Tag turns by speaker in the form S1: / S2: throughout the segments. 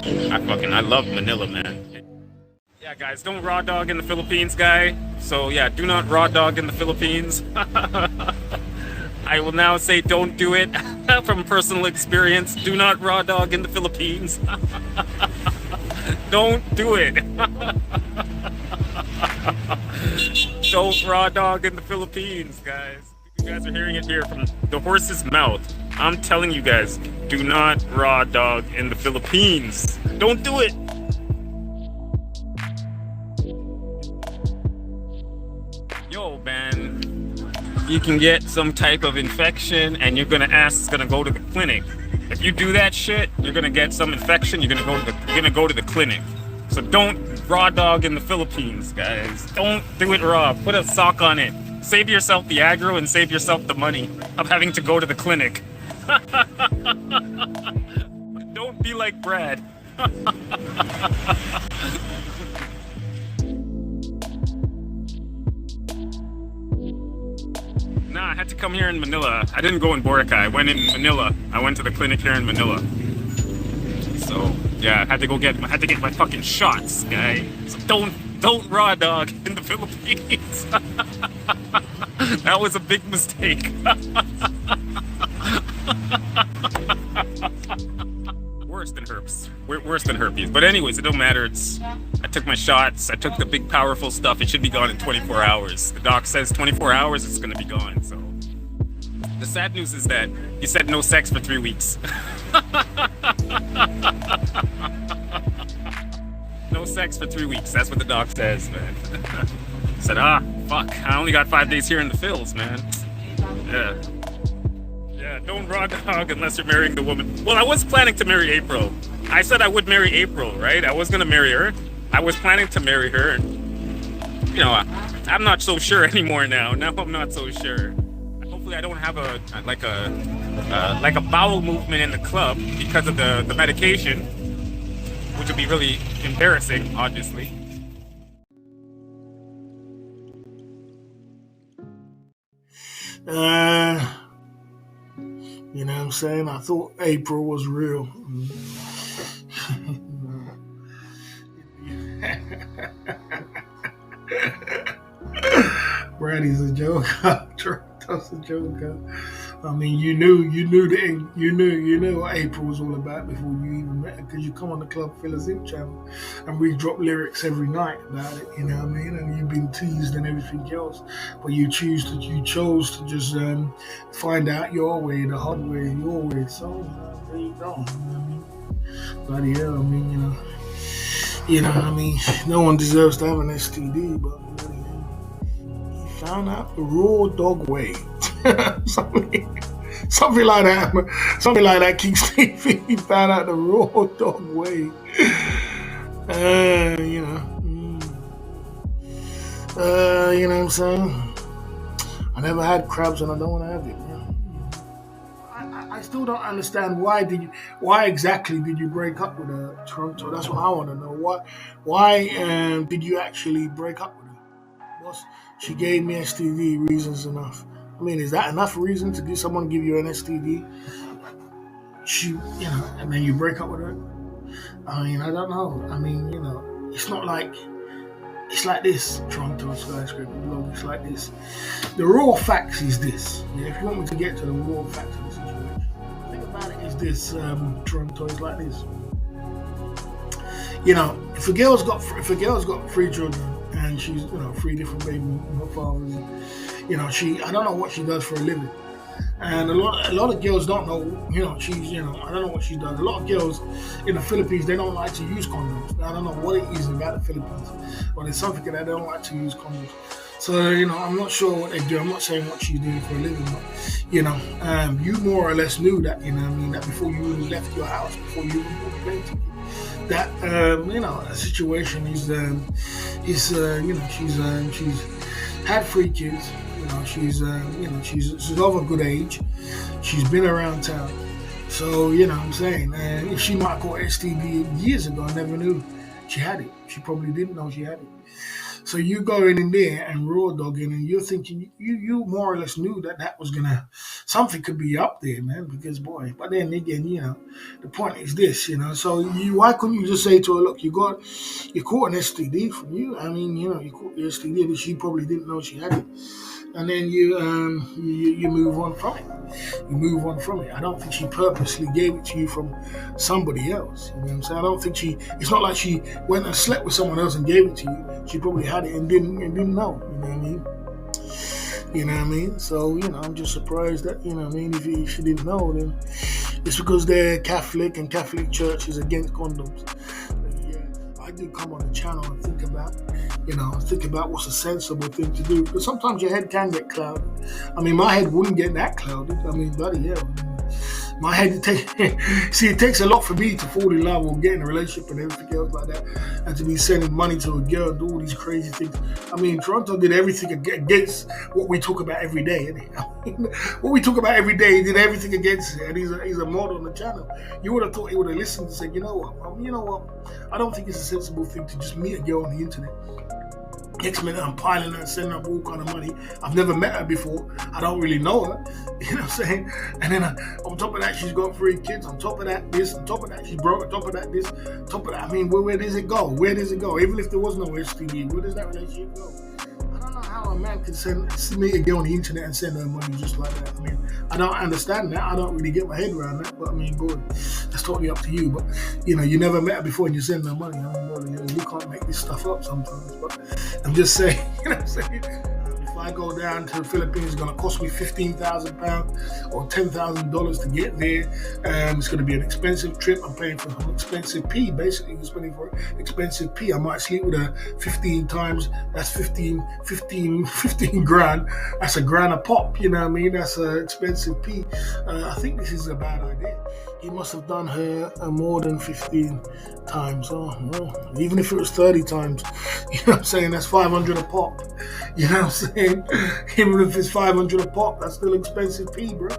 S1: I love Manila, man. Yeah, guys, don't raw dog in the Philippines, guy. So yeah, do not raw dog in the Philippines. I will now say don't do it from personal experience. Do not raw dog in the Philippines. Don't do it. Don't raw dog in the Philippines, guys. You guys are hearing it here from the horse's mouth. I'm telling you guys, do not raw dog in the Philippines. Don't do it. Yo, man, you can get some type of infection and you're gonna ask, it's gonna go to the clinic. If you do that shit, you're gonna get some infection, you're gonna go to the clinic. So don't raw dog in the Philippines, guys. Don't do it raw. Put a sock on it. Save yourself the aggro and save yourself the money of having to go to the clinic. Don't be like Brad. Nah, I had to come here in Manila. I didn't go in Boracay. I went in Manila. I went to the clinic here in Manila. So yeah, I had to get my fucking shots, guy. So don't raw dog in the Philippines. That was a big mistake. Worse than herpes. Worse than herpes. But anyways, it don't matter. I took my shots. I took the big powerful stuff. It should be gone in 24 hours. The doc says 24 hours it's gonna be gone. So the sad news is that he said no sex for 3 weeks. No sex for 3 weeks. That's what the doc says, man. Said, fuck. I only got 5 days here in the Phils, man. Yeah. Yeah, don't raw dog unless you're marrying the woman. Well, I was planning to marry April. I said I would marry April, right? I was gonna marry her. I was planning to marry her. You know, I'm not so sure anymore now. Now I'm not so sure. Hopefully, I don't have like a bowel movement in the club because of the medication, which would be really embarrassing, obviously.
S2: You know what I'm saying? I thought April was real. Brady's a joker. That's a joker. I mean, you knew what April was all about before you even met her, because you come on the Club Fillers Inc. channel and we drop lyrics every night about it. You know what I mean? And you've been teased and everything else, but you chose to just find out your way, the hard way, your way. So there you go. You know what I mean? Bloody hell! I mean, I mean, no one deserves to have an STD, but he found out the raw dog way. something like that. Something like that. King Stevie, he found out the raw dog way. You know. You know what I'm saying? I never had crabs and I don't want to have it. I still don't understand why exactly did you break up with her, Toronto? That's what I want to know. Why did you actually break up with her? She gave me STD, reasons enough. I mean, is that enough reason to someone give you an STD? And then you break up with her? I mean, I don't know. I mean, it's not like, it's like this, Toronto skyscraper blog. It's like this. The raw facts is this. If you want me to get to the raw facts of the situation, the thing about it is this, Toronto, is like this. If a girl's got 3 children and she's 3 different baby fathers, I don't know what she does for a living. And a lot of girls don't know, I don't know what she does. A lot of girls in the Philippines, they don't like to use condoms. I don't know what it is about the Philippines, but it's something that they don't like to use condoms. So, I'm not sure what they do. I'm not saying what she's doing for a living, but, you more or less knew that, that before you even left your house, before you even bought a plane ticket, that, a situation is she's had 3 kids. She's of a good age. She's been around town. So, what I'm saying, if she might got STD years ago, I never knew she had it. She probably didn't know she had it. So you going in there and raw dogging, and you're thinking, you more or less knew that was gonna something could be up there, man. Because boy, but then again, the point is this, So why couldn't you just say to her, look, you caught an STD from you? I mean, you caught the STD, but she probably didn't know she had it, and then you move on from it. You move on from it. I don't think she purposely gave it to you from somebody else. You know what I'm saying? I don't think it's not like she went and slept with someone else and gave it to you. She probably had it and didn't know. You know what I mean? You know what I mean? So, I'm just surprised that, if she didn't know, then it's because they're Catholic and Catholic Church is against condoms. Yeah, I do come on the channel and think about what's a sensible thing to do. Because sometimes your head can get clouded. I mean, my head wouldn't get that clouded. I mean, bloody hell. My head, it takes a lot for me to fall in love or get in a relationship and everything else like that, and to be sending money to a girl and do all these crazy things. I mean, Toronto did everything against what we talk about every day, isn't it? I mean, what we talk about every day, he did everything against it, and he's a mod on the channel. You would have thought he would have listened and said, you know what, I don't think it's a sensible thing to just meet a girl on the internet. Next minute, I'm piling her and sending her all kind of money. I've never met her before. I don't really know her. You know what I'm saying? And then on top of that, she's got 3 kids. On top of that, this. On top of that, she's broke. On top of that, this. On top of that, I mean, where does it go? Where does it go? Even if there was no STD, where does that relationship go? I don't know how a man can meet a girl on the internet and send her money just like that. I mean, I don't understand that. I don't really get my head around that. But I mean, boy, that's totally up to you. But you never met her before and you send her money. I mean, you can't make this stuff up sometimes. But I'm just saying, if I go down to the Philippines, it's going to cost me £15,000 or $10,000 to get there. It's going to be an expensive trip. I'm paying for an expensive pee. Basically, you're spending for expensive pee. I might sleep with her 15 times. That's 15 grand. That's a grand a pop. You know what I mean? That's an expensive pee. I think this is a bad idea. He must have done her more than 15 times. Oh, well, even if it was 30 times, you know what I'm saying? That's 500 a pop. You know what I'm saying? Even if it's 500 a pop, that's still expensive pee, bro.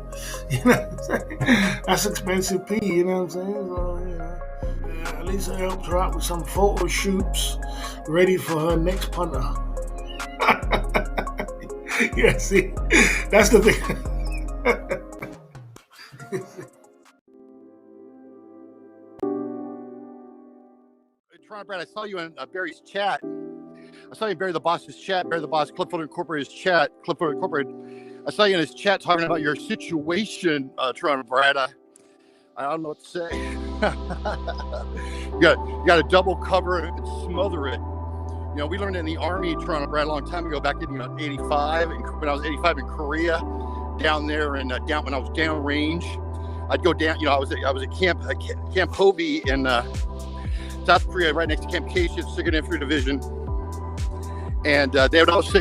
S2: You know what I'm saying? That's expensive pee, you know what I'm saying? So, at least I helped her out with some photo shoots ready for her next punter. Yeah, see? That's the thing.
S3: Toronto Brad, I saw you in Barry's chat. I saw you in Barry the Boss's chat, Barry the Boss, Clipfoot Incorporated's chat, Clipfoot Incorporated. I saw you in his chat talking about your situation, Toronto Brad. I don't know what to say. you got to double cover it and smother it. We learned in the Army, Toronto Brad, a long time ago, back in 85, when I was 85 in Korea, down there and down when I was downrange. I'd go down. I was at Camp Hovey in South Korea, right next to Camp K-Ship, 2nd Infantry Division. And they would always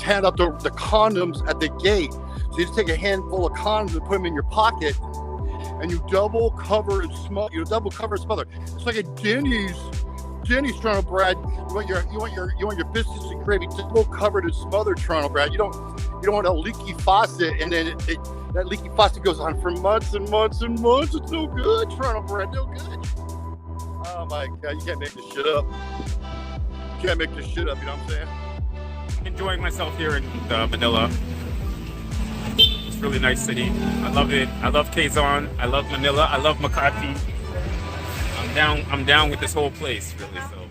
S3: hand out the condoms at the gate. So you just take a handful of condoms and put them in your pocket, and you double cover and smother. It's like a Denny's, Toronto Brad. You want your biscuits and gravy double covered and smothered, Toronto Brad. You don't want a leaky faucet, and then that leaky faucet goes on for months and months and months. It's no good, Toronto Brad. No good. Oh my God, you can't make this shit up. You know what I'm saying?
S1: I'm enjoying myself here in Manila. It's a really nice city. I love it. I love Quezon. I love Manila. I love Makati. I'm down with this whole place, really. So